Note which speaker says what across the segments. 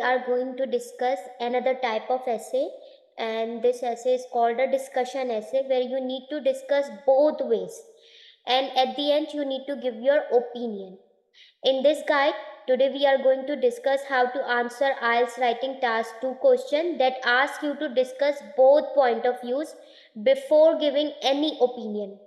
Speaker 1: are going to discuss another type of essay, and this essay is called a discussion essay, where you need to discuss both ways, and at the end you need to give your opinion. In this guide, today we are going to discuss how to answer IELTS writing task 2 question that ask you to discuss both point of views before giving any opinion.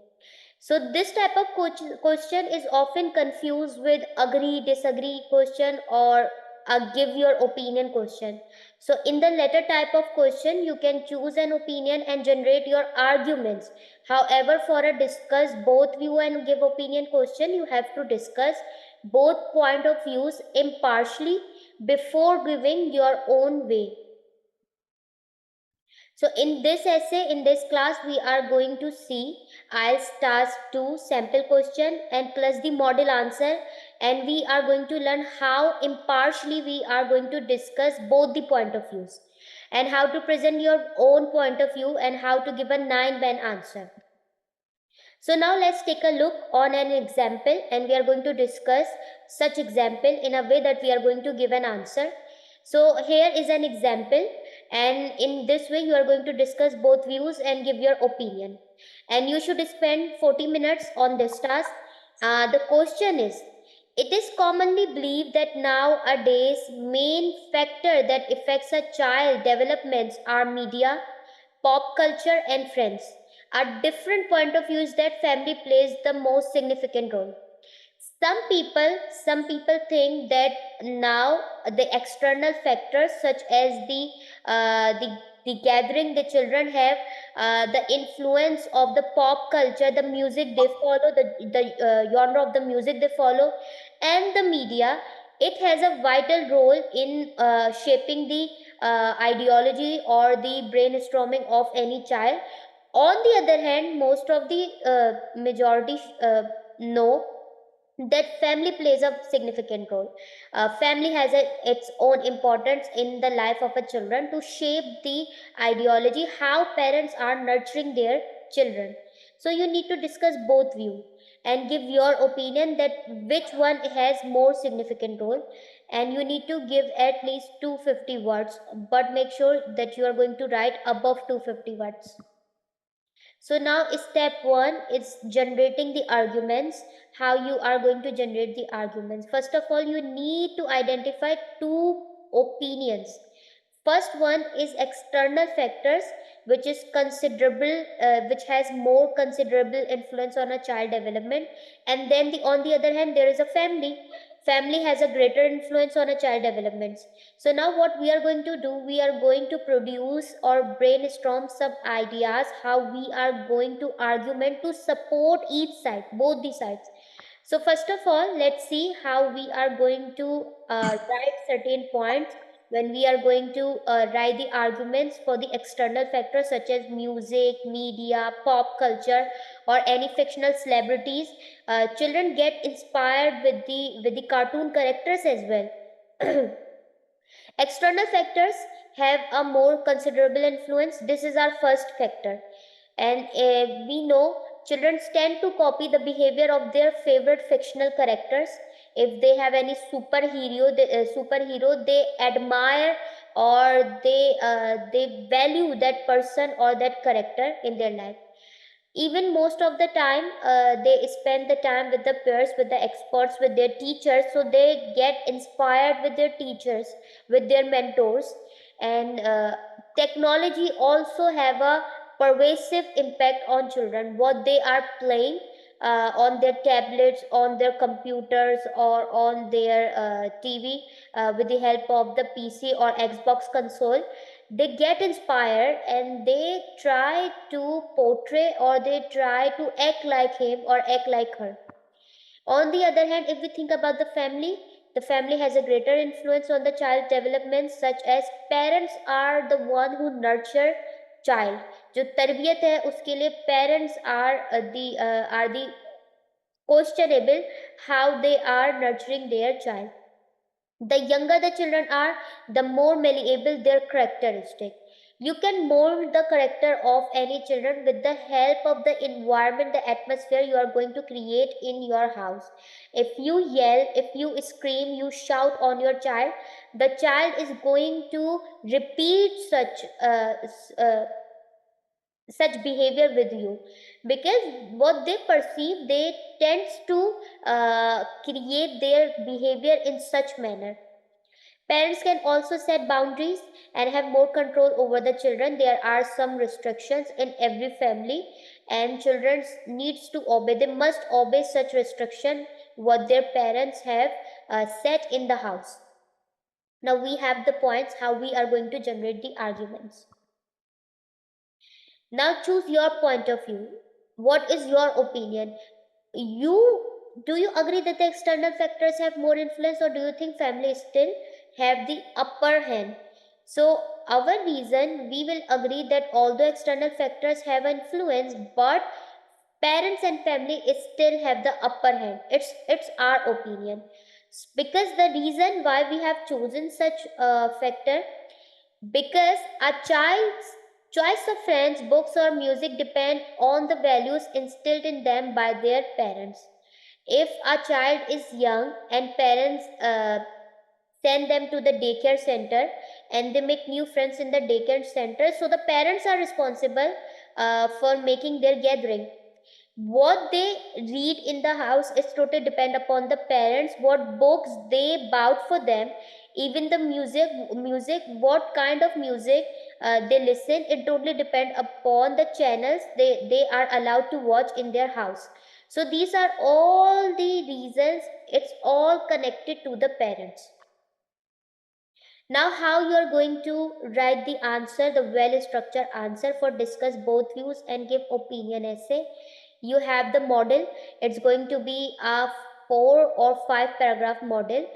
Speaker 1: So this type of question is often confused with agree, disagree question, or a give your opinion question. So in the latter type of question, you can choose an opinion and generate your arguments. However, for a discuss both view and give opinion question, you have to discuss both point of views impartially before giving your own way. So in this essay, in this class, we are going to see IELTS task 2 sample question and plus the model answer, and we are going to learn how impartially we are going to discuss both the point of views, and how to present your own point of view, and how to give a 9-band answer. So now let's take a look on an example, and we are going to discuss such example in a way that we are going to give an answer. So here is an example, and in this way you are going to discuss both views and give your opinion, and you should spend 40 minutes on this task. The question is, it is commonly believed that nowadays main factor that affects a child developments are media, pop culture and friends. A different point of view is that family plays the most significant role. Some people think that now the external factors such as the gathering the children have, the influence of the pop culture, the music they follow, the genre of the music they follow, and the media, it has a vital role in shaping the ideology or the brainstorming of any child. On the other hand, most of the majority know that family plays a significant role. Family has its own importance in the life of a children to shape the ideology, how parents are nurturing their children. So you need to discuss both view and give your opinion that which one has more significant role, and you need to give at least 250 words, but make sure that you are going to write above 250 words. So now step 1 is generating the arguments. How you are going to generate the arguments? First of all, you need to identify two opinions. First one is external factors, which is considerable, which has more considerable influence on a child development, and then on the other hand, there is a family. Family has a greater influence on a child development. So now what we are going to do, we are going to produce or brainstorm some ideas how we are going to argument to support each side, both the sides. So first of all, let's see how we are going to write certain points when we are going to write the arguments for the external factors such as music, media, pop culture, or any fictional celebrities. Children get inspired with the cartoon characters as well. External factors have a more considerable influence. This is our first factor. And we know children tend to copy the behavior of their favorite fictional characters. If they have any superhero, they admire or they value that person or that character in their life. Even most of the time, they spend the time with the peers, with the experts, with their teachers, so they get inspired with their teachers, with their mentors. And technology also have a pervasive impact on children, what they are playing on their tablets, on their computers, or on their TV, with the help of the PC or Xbox console. They get inspired and they try to portray or they try to act like him or act like her. On the other hand, if we think about the family has a greater influence on the child development, such as parents are the one who nurture child. जो तरबियत है उसके लिए parents are the questionable how they are nurturing their child. The younger the children are, the more malleable their characteristic. You can mold the character of any children with the help of the environment, the atmosphere you are going to create in your house. If you yell, if you scream, you shout on your child, the child is going to repeat such behavior with you, because what they perceive, they tends to create their behavior in such manner. Parents can also set boundaries and have more control over the children. There are some restrictions in every family, and children needs to obey. They must obey such restriction what their parents have set in the house. Now we have the points how we are going to generate the arguments. Now choose your point of view. What is your opinion? You do you agree that the external factors have more influence, or do you think families still have the upper hand? So our reason, we will agree that although external factors have influence, but parents and family still have the upper hand. It's our opinion, because the reason why we have chosen such a factor, because a child's choice of friends, books, or music depend on the values instilled in them by their parents. If a child is young and parents send them to the daycare center and they make new friends in the daycare center, so the parents are responsible for making their gathering. What they read in the house is totally depend upon the parents, what books they bought for them, even the music, what kind of music they listen, it totally depend upon the channels they are allowed to watch in their house. So these are all the reasons, it's all connected to the parents. Now, how you are going to write the answer, the well-structured answer for discuss both views and give opinion essay. You have the model. It's going to be a 4 or 5 paragraph model,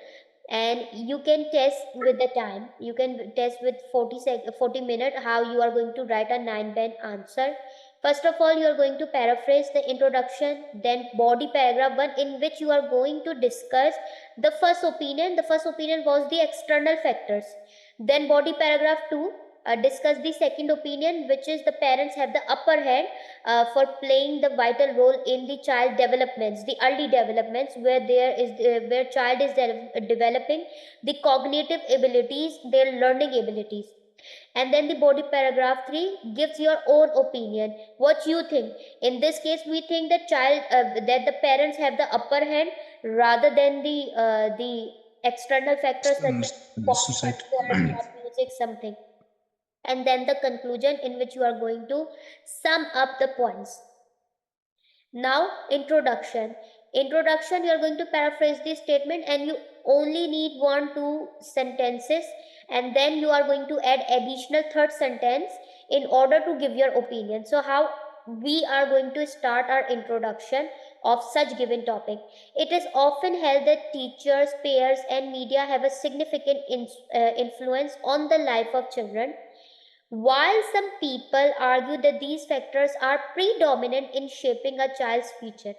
Speaker 1: and you can test with the time. You can test with 40 minutes how you are going to write a 9-band answer. First of all, you are going to paraphrase the introduction, then body paragraph 1, in which you are going to discuss the first opinion. The first opinion was the external factors. Then body paragraph 2, discuss the second opinion, which is the parents have the upper hand for playing the vital role in the child developments, the early developments, where child is developing the cognitive abilities, their learning abilities. And then the body paragraph 3 gives your own opinion, what you think. In this case, we think that that the parents have the upper hand rather than the external factors such as pop
Speaker 2: Society.
Speaker 1: culture, pop music, something. And then the conclusion, in which you are going to sum up the points. Now, introduction. Introduction, you are going to paraphrase this statement, and you only need 1 2 sentences, and then you are going to add additional third sentence in order to give your opinion. So how we are going to start our introduction of such given topic. It is often held that teachers, peers, and media have a significant influence on the life of children. While some people argue that these factors are predominant in shaping a child's future,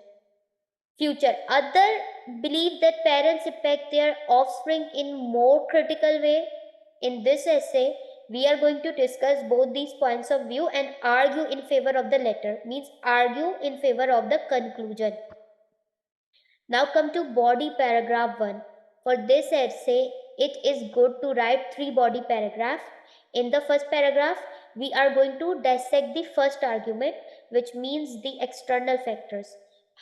Speaker 1: others believe that parents impact their offspring in more critical way. In this essay, we are going to discuss both these points of view and argue in favor of the latter, means argue in favor of the conclusion. Now come to body paragraph 1. For this essay, it is good to write 3 body paragraphs. In the first paragraph, we are going to dissect the first argument, which means the external factors.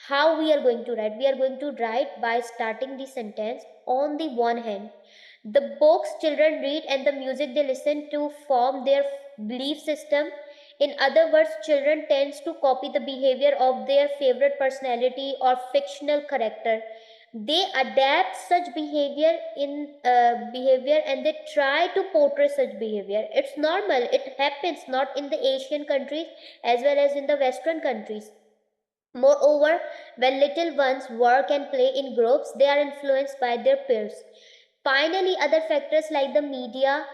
Speaker 1: How we are going to write? We are going to write by starting the sentence. On the one hand, the books children read and the music they listen to form their belief system. In other words, children tends to copy the behavior of their favorite personality or fictional character. They adapt such behavior and they try to portray such behavior. It's normal. It happens not in the Asian countries as well as in the Western countries. Moreover, when little ones work and play in groups, they are influenced by their peers. Finally, other factors like the media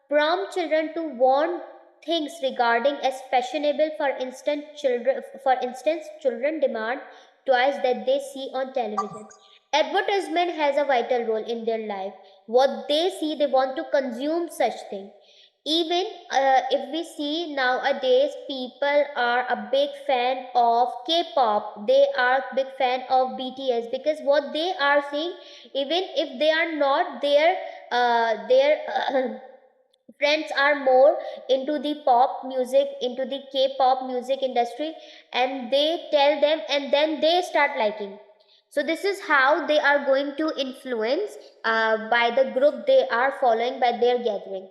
Speaker 1: prompt children to want things regarding as fashionable. For instance, children demand toys that they see on television. Advertisement has a vital role in their life. What they see, they want to consume such thing. Even if we see nowadays, people are a big fan of K-pop, they are big fan of BTS, because what they are seeing, even if they are not their friends are more into the pop music, into the K-pop music industry, and they tell them and then they start liking. So this is how they are going to influence by the group they are following, by their gathering.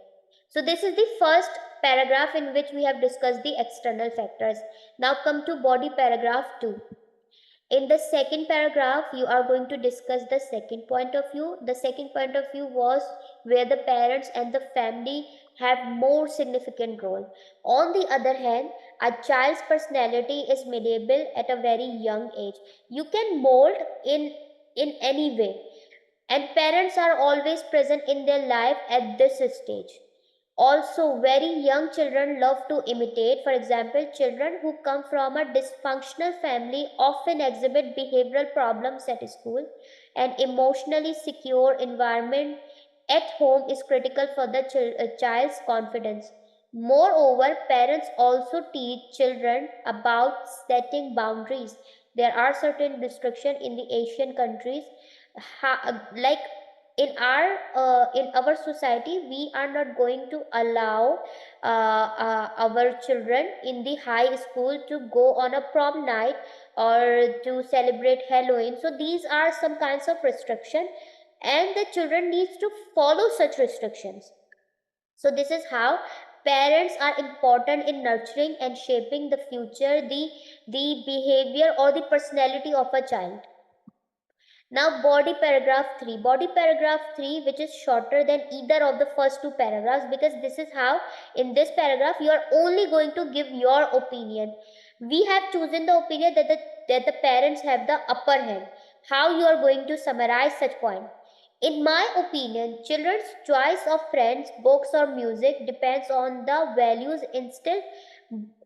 Speaker 1: So this is the first paragraph in which we have discussed the external factors. Now come to body paragraph 2. In the second paragraph, you are going to discuss the second point of view. The second point of view was where the parents and the family have more significant role. On the other hand, a child's personality is malleable at a very young age. You can mold in any way, and parents are always present in their life at this stage. Also, very young children love to imitate. For example, children who come from a dysfunctional family often exhibit behavioral problems at school. An emotionally secure environment at home is critical for the child's confidence. Moreover, parents also teach children about setting boundaries. There are certain restrictions in the Asian countries, like in our society, we are not going to allow our children in the high school to go on a prom night or to celebrate Halloween. So these are some kinds of restriction, and the children needs to follow such restrictions. So this is how parents are important in nurturing and shaping the future, the behavior or the personality of a child. Now, body paragraph 3. Body paragraph 3, which is shorter than either of the first two paragraphs, because this is how, in this paragraph, you are only going to give your opinion. We have chosen the opinion that the parents have the upper hand. How you are going to summarize such point? In my opinion, children's choice of friends, books, or music depends on the values instilled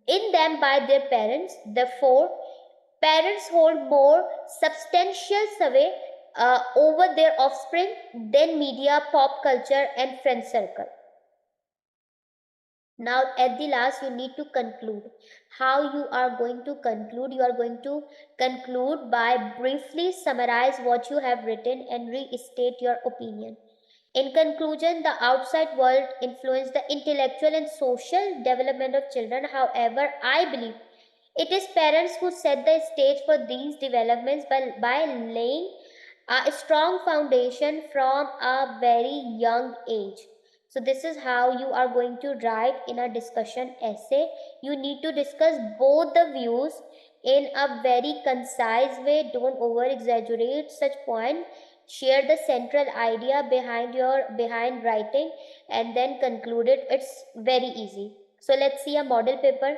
Speaker 1: in them by their parents. Therefore, parents hold more substantial sway over their offspring than media, pop culture, and friend circle. Now, at the last, you need to conclude. How you are going to conclude? You are going to conclude by briefly summarize what you have written and restate your opinion. In conclusion, the outside world influences the intellectual and social development of children. However, I believe it is parents who set the stage for these developments by laying a strong foundation from a very young age. So, this is how you are going to write in a discussion essay. You need to discuss both the views in a very concise way. Don't over exaggerate such point. Share the central idea behind writing and then conclude it. It's very easy. So, let's see a model paper.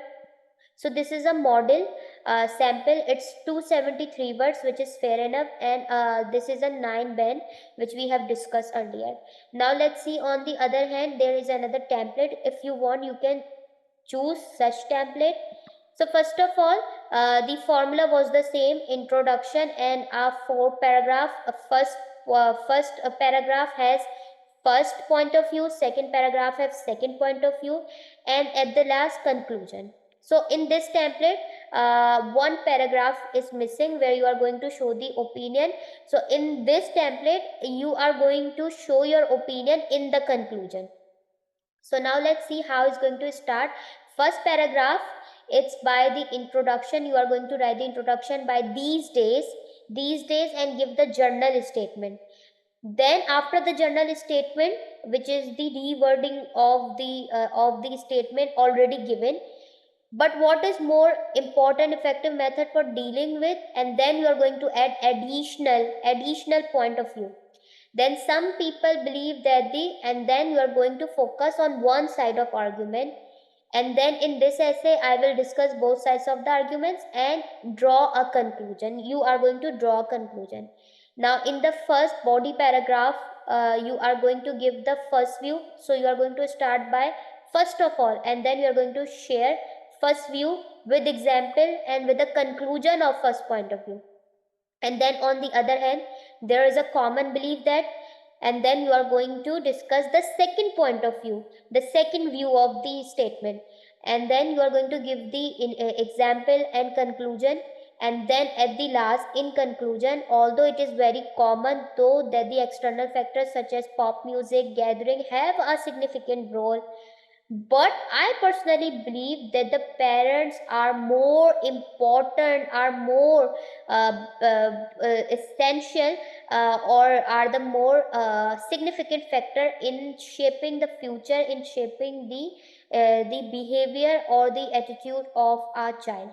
Speaker 1: So this is a model sample. It's 273 words, which is fair enough. And this is a 9 band, which we have discussed earlier. Now let's see, on the other hand, there is another template. If you want, you can choose such template. So first of all, the formula was the same: introduction and a 4 paragraph. First paragraph has first point of view, second paragraph has second point of view, and at the last, conclusion. So in this template, one paragraph is missing where you are going to show the opinion. So in this template, you are going to show your opinion in the conclusion. So now let's see how it's going to start. First paragraph, it's by the introduction. You are going to write the introduction by these days, and give the journal statement. Then after the journal statement, which is the rewording of the statement already given, but what is more important effective method for dealing with, and then you are going to add additional point of view. Then some people believe that and then you are going to focus on one side of argument, and then in this essay I will discuss both sides of the arguments and draw a conclusion. You are going to draw a conclusion. Now in the first body paragraph, you are going to give the first view. So you are going to start by first of all, and then you are going to share first view with example and with the conclusion of first point of view. And then on the other hand, there is a common belief that and then you are going to discuss the second point of view, the second view of the statement, and then you are going to give the example and conclusion. And then at the last, in conclusion, although it is very common though that the external factors such as pop music gathering have a significant role, but I personally believe that the parents are more important, are more essential, or are the more significant factor in shaping the future, in shaping the behavior or the attitude of our child.